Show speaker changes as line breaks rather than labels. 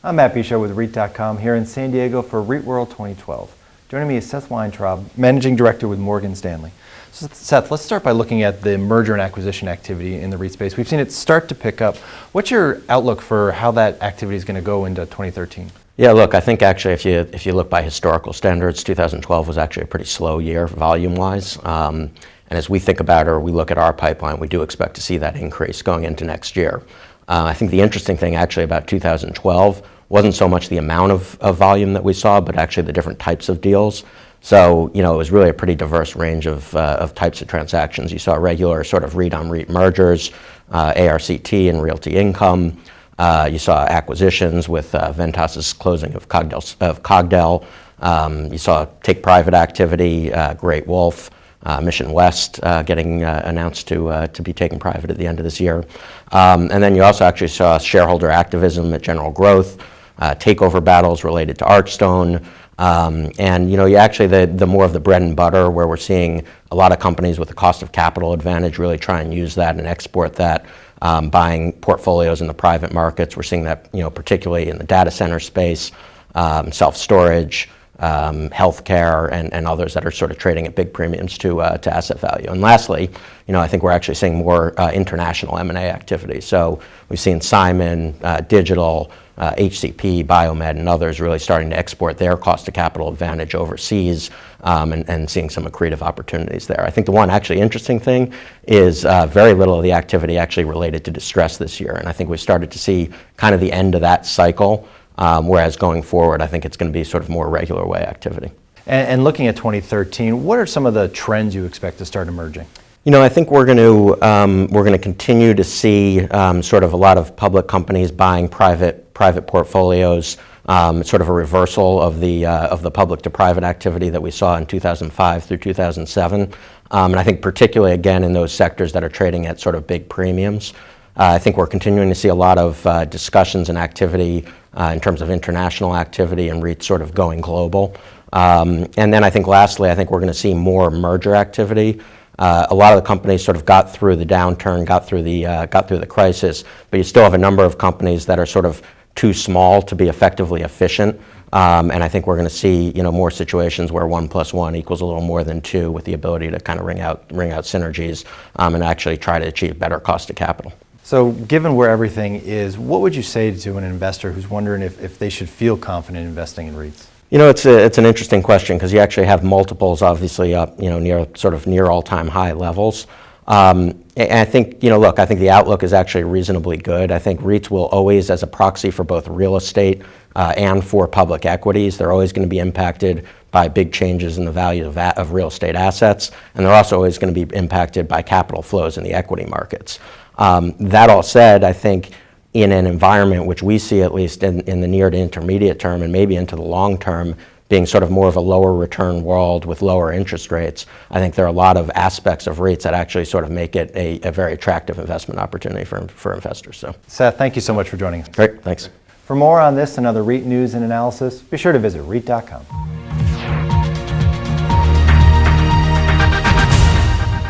I'm Matt Bischoff with REIT.com here in San Diego for REIT World 2012. Joining me is Seth Weintrob, Managing Director with Morgan Stanley. So Seth, let's start by looking at the merger and acquisition activity in the REIT space. We've seen it start to pick up. What's your outlook for how that activity is going to go into 2013?
Yeah, look, I think actually if you look by historical standards, 2012 was actually a pretty slow year volume-wise. And as we think about or we look at our pipeline, we do expect to see that increase going into next year. I think the interesting thing actually about 2012 wasn't so much the amount of volume that we saw, but actually the different types of deals. So, it was really a pretty diverse range of types of transactions. You saw regular sort of REIT-on-REIT mergers, ARCT and Realty Income. You saw acquisitions with Ventas's closing of Cogdell. You saw take-private activity, Great Wolf, Mission West getting announced to be taken private at the end of this year. And then you also actually saw shareholder activism at General Growth, takeover battles related to Archstone. And you actually, the more of the bread and butter where we're seeing a lot of companies with a cost of capital advantage really try and use that and export that, buying portfolios in the private markets. We're seeing that, particularly in the data center space, self-storage, healthcare, and others that are sort of trading at big premiums to asset value. And lastly, I think we're actually seeing more international M&A activity. So we've seen Simon, Digital, HCP, Biomed, and others really starting to export their cost of capital advantage overseas, and seeing some accretive opportunities there. I think the one actually interesting thing is very little of the activity actually related to distress this year. And I think we've started to see kind of the end of that cycle. Whereas going forward, I think it's going to be sort of more regular way activity.
And looking at 2013, what are some of the trends you expect to start emerging?
I think we're going to continue to see sort of a lot of public companies buying private portfolios, sort of a reversal of the public to private activity that we saw in 2005 through 2007. And I think particularly again in those sectors that are trading at sort of big premiums. I think we're continuing to see a lot of discussions and activity in terms of international activity and REITs sort of going global. And then I think lastly, I think we're going to see more merger activity. A lot of the companies sort of got through the downturn, got through the crisis, but you still have a number of companies that are sort of too small to be effectively efficient. And I think we're going to see more situations where 1 + 1 equals a little more than 2, with the ability to kind of wring out synergies and actually try to achieve better cost of capital.
So given where everything is, what would you say to an investor who's wondering if they should feel confident investing in REITs?
It's an interesting question because you actually have multiples obviously up, near all-time high levels. And I think, I think the outlook is actually reasonably good. I think REITs will always, as a proxy for both real estate and for public equities, they're always going to be impacted by big changes in the value of real estate assets, and they're also always going to be impacted by capital flows in the equity markets. That all said, I think in an environment which we see at least in the near to intermediate term and maybe into the long term being sort of more of a lower return world with lower interest rates, I think there are a lot of aspects of REITs that actually sort of make it a very attractive investment opportunity for investors. So,
Seth, thank you so much for joining us.
Great, thanks.
For more on this and other REIT news and analysis, be sure to visit REIT.com.